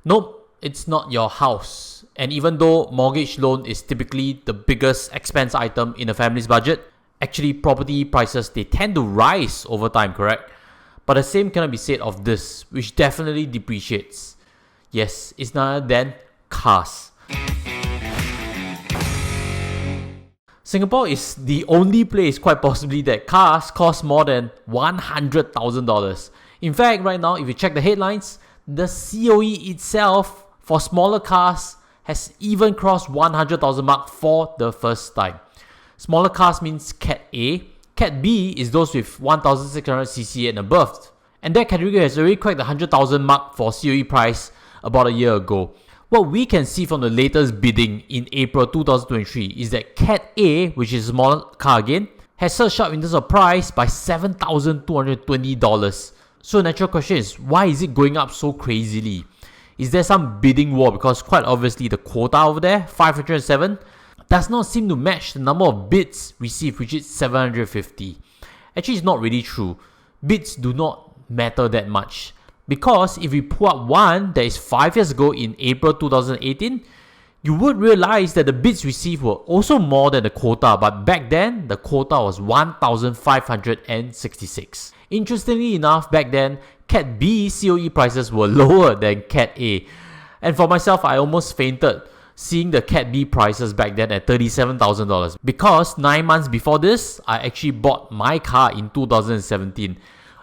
Nope, it's not your house. And even though mortgage loan is typically the biggest expense item in a family's budget, actually property prices, they tend to rise over time, correct? But the same cannot be said of this, which definitely depreciates. Yes, it's none other than cars. Singapore is the only place, quite possibly, that cars cost more than $100,000. In fact, right now, if you check the headlines, the COE itself for smaller cars has even crossed 100,000 mark for the first time. Smaller cars means Cat A. Cat B is those with 1,600cc and above. And that category has already cracked the 100,000 mark for COE price about a year ago. What we can see from the latest bidding in April 2023 is that Cat A, which is a smaller car again, has surged up in terms of price by $7,220. So the natural question is, why is it going up so crazily? Is there some bidding war? Because quite obviously the quota over there, 507, does not seem to match the number of bids received, which is 750. Actually, it's not really true. Bids do not matter that much. Because if we pull up one that is 5 years ago in April 2018, you would realize that the bids received were also more than the quota, but back then, the quota was 1,566. Interestingly enough, back then, Cat B COE prices were lower than Cat A. And for myself, I almost fainted seeing the Cat B prices back then at $37,000. Because 9 months before this, I actually bought my car in 2017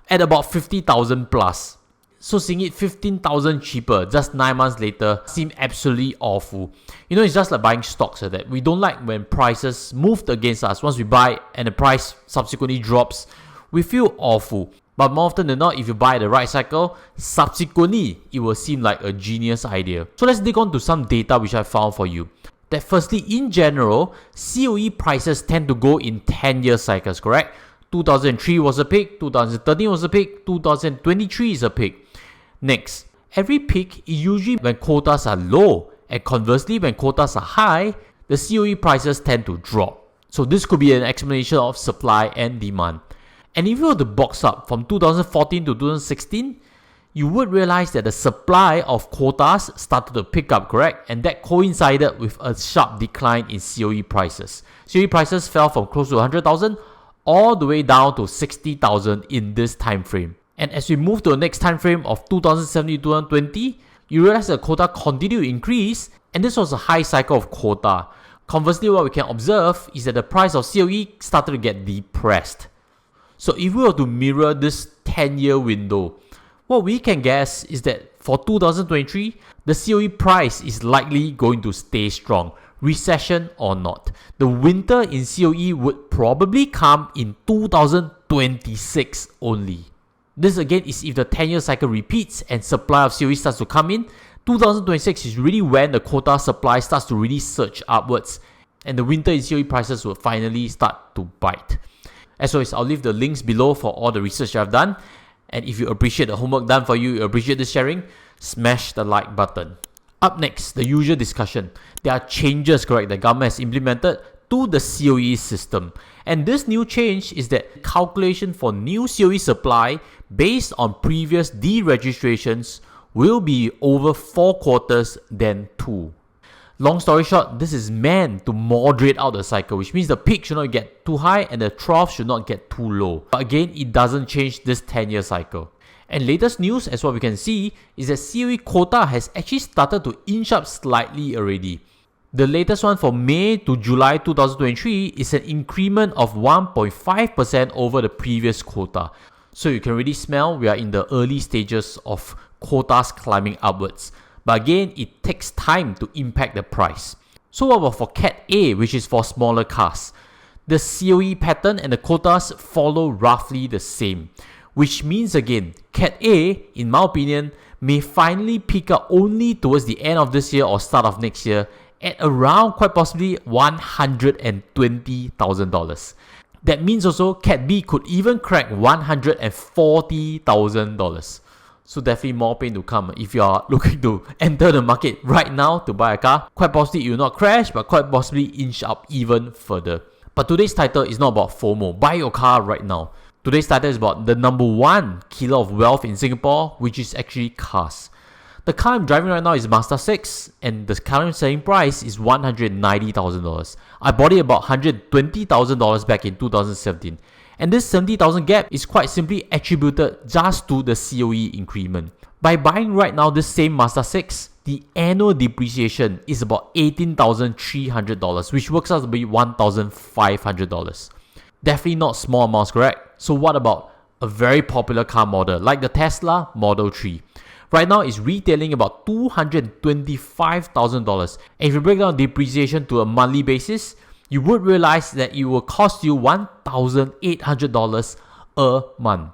at about 50,000 plus. So seeing it 15,000 cheaper just 9 months later seemed absolutely awful. You know, it's just like buying stocks like that. We don't like when prices moved against us. Once we buy and the price subsequently drops, we feel awful. But more often than not, if you buy the right cycle, subsequently, it will seem like a genius idea. So let's dig on to some data which I found for you. That firstly, in general, COE prices tend to go in 10-year cycles, correct? 2003 was a peak, 2013 was a peak, 2023 is a peak. Next, every peak is usually when quotas are low, and conversely, when quotas are high, the COE prices tend to drop. So this could be an explanation of supply and demand. And if you were to box up from 2014 to 2016, you would realize that the supply of quotas started to pick up, correct? And that coincided with a sharp decline in COE prices. COE prices fell from close to 100,000 all the way down to 60,000 in this time frame. And as we move to the next time frame of 2017 to 2020, you realize the quota continued to increase, and this was a high cycle of quota. Conversely, what we can observe is that the price of COE started to get depressed. So if we were to mirror this 10-year window, what we can guess is that for 2023, the COE price is likely going to stay strong, recession or not. The winter in COE would probably come in 2026 only. This again is if the 10-year cycle repeats and supply of COE starts to come in. 2026 is really when the quota supply starts to really surge upwards, and the winter in COE prices will finally start to bite. As always, I'll leave the links below for all the research I've done. And if you appreciate the homework done for you, you appreciate this sharing, smash the like button. Up next, the usual discussion. There are changes, correct, the government has implemented to the COE system. And this new change is that calculation for new COE supply based on previous deregistrations will be over 4 quarters than 2. Long story short, this is meant to moderate out the cycle, which means the peak should not get too high and the trough should not get too low. But again, it doesn't change this 10-year cycle. And latest news, as what we can see, is that COE quota has actually started to inch up slightly already. The latest one for May to July 2023 is an increment of 1.5% over the previous quota. So you can really smell we are in the early stages of quotas climbing upwards. But again, it takes time to impact the price. So what about for Cat A, which is for smaller cars? The COE pattern and the quotas follow roughly the same. Which means again, Cat A, in my opinion, may finally peak up only towards the end of this year or start of next year at around quite possibly $120,000. That means also Cat B could even crack $140,000. So definitely more pain to come if you are looking to enter the market right now to buy a car. Quite possibly it will not crash, but quite possibly inch up even further. But today's title is not about FOMO. Buy your car right now. Today's title is about the number 1 killer of wealth in Singapore, which is actually cars. The car I'm driving right now is a Mazda 6 and the current selling price is $190,000. I bought it about $120,000 back in 2017. And this $70,000 gap is quite simply attributed just to the COE increment. By buying right now this same Mazda 6, the annual depreciation is about $18,300, which works out to be $1,500. Definitely not small amounts, correct? So what about a very popular car model like the Tesla Model 3? Right now it's retailing about $225,000. And if you break down depreciation to a monthly basis, you would realize that it will cost you $1,800 a month.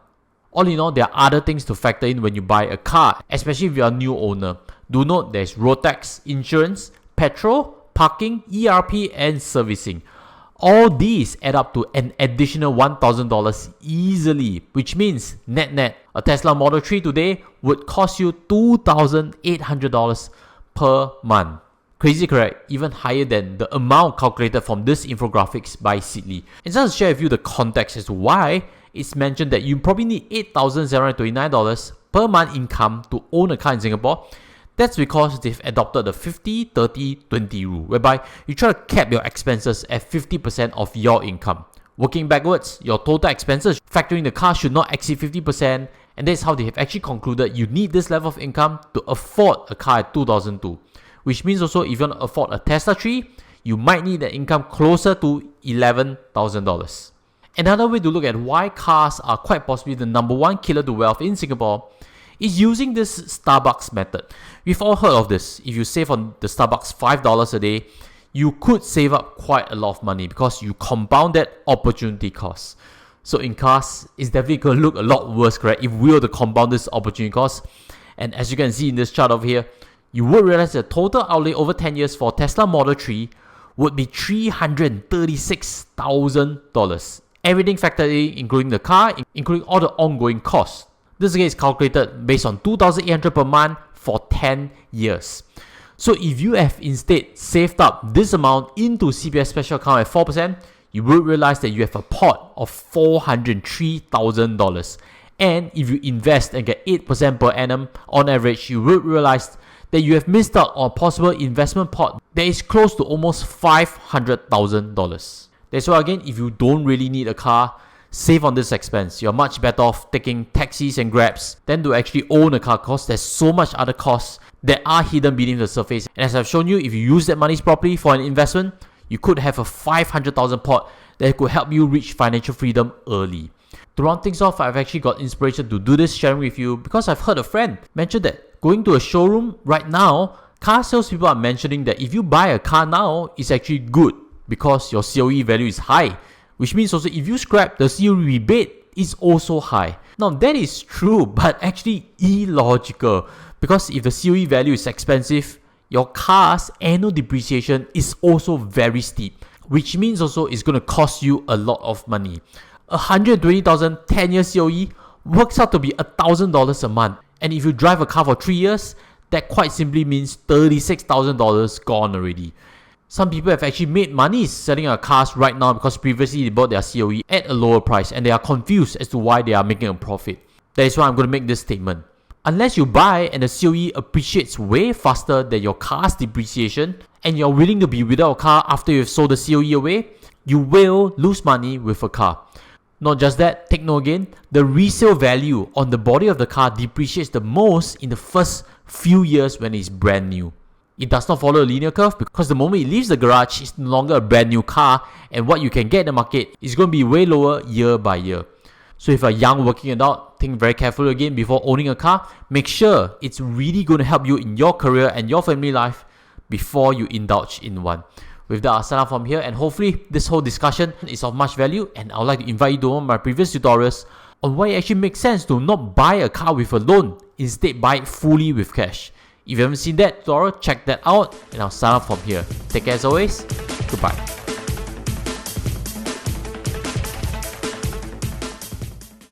All in all, there are other things to factor in when you buy a car, especially if you're a new owner. Do note there's road tax, insurance, petrol, parking, ERP, and servicing. All these add up to an additional $1,000 easily, which means net, a Tesla Model 3 today would cost you $2,800 per month. Crazy, correct? Even higher than the amount calculated from this infographics by Sidley. And just to share with you the context as to why it's mentioned that you probably need $8,729 per month income to own a car in Singapore. That's because they've adopted the 50-30-20 rule, whereby you try to cap your expenses at 50% of your income. Working backwards, your total expenses factoring the car should not exceed 50%, and that's how they have actually concluded you need this level of income to afford a car at 2002. Which means also if you want to afford a Tesla 3, you might need an income closer to $11,000. Another way to look at why cars are quite possibly the number one killer to wealth in Singapore is using this Starbucks method. We've all heard of this. If you save on the Starbucks $5 a day, you could save up quite a lot of money because you compound that opportunity cost. So in cars, it's definitely going to look a lot worse, correct? If we were to compound this opportunity cost. And as you can see in this chart over here, you would realize the total outlay over 10 years for Tesla Model 3 would be $336,000. Everything factored in, including the car, including all the ongoing costs. This again is calculated based on $2,800 per month for 10 years. So if you have instead saved up this amount into CPF special account at 4%, you will realize that you have a pot of $403,000. And if you invest and get 8% per annum on average, you will realize that you have missed out on a possible investment pot that is close to almost $500,000. That's why again, if you don't really need a car, save on this expense. You're much better off taking taxis and grabs than to actually own a car, because there's so much other costs that are hidden beneath the surface. And as I've shown you, if you use that money properly for an investment, you could have a $500,000 pot that could help you reach financial freedom early. To round things off, I've actually got inspiration to do this sharing with you because I've heard a friend mention that going to a showroom right now, car salespeople are mentioning that if you buy a car now, it's actually good because your COE value is high. Which means also if you scrap, the COE rebate is also high. Now that is true, but actually illogical. Because if the COE value is expensive, your car's annual depreciation is also very steep. Which means also it's going to cost you a lot of money. $120,000 10-year COE works out to be $1,000 a month. And if you drive a car for 3 years, that quite simply means $36,000 gone already. Some people have actually made money selling their cars right now because previously they bought their COE at a lower price and they are confused as to why they are making a profit. That is why I'm going to make this statement. Unless you buy and the COE appreciates way faster than your car's depreciation and you're willing to be without a car after you've sold the COE away, you will lose money with a car. Not just that, take note again, the resale value on the body of the car depreciates the most in the first few years when it's brand new. It does not follow a linear curve because the moment it leaves the garage, it's no longer a brand new car, and what you can get in the market is going to be way lower year by year. So if you're a young working adult, think very carefully again before owning a car. Make sure it's really going to help you in your career and your family life before you indulge in one. With that, I'll sign off from here, and hopefully this whole discussion is of much value, and I would like to invite you to one of my previous tutorials on why it actually makes sense to not buy a car with a loan, instead buy it fully with cash. If you haven't seen that tutorial, check that out, and I'll sign off from here. Take care as always. Goodbye.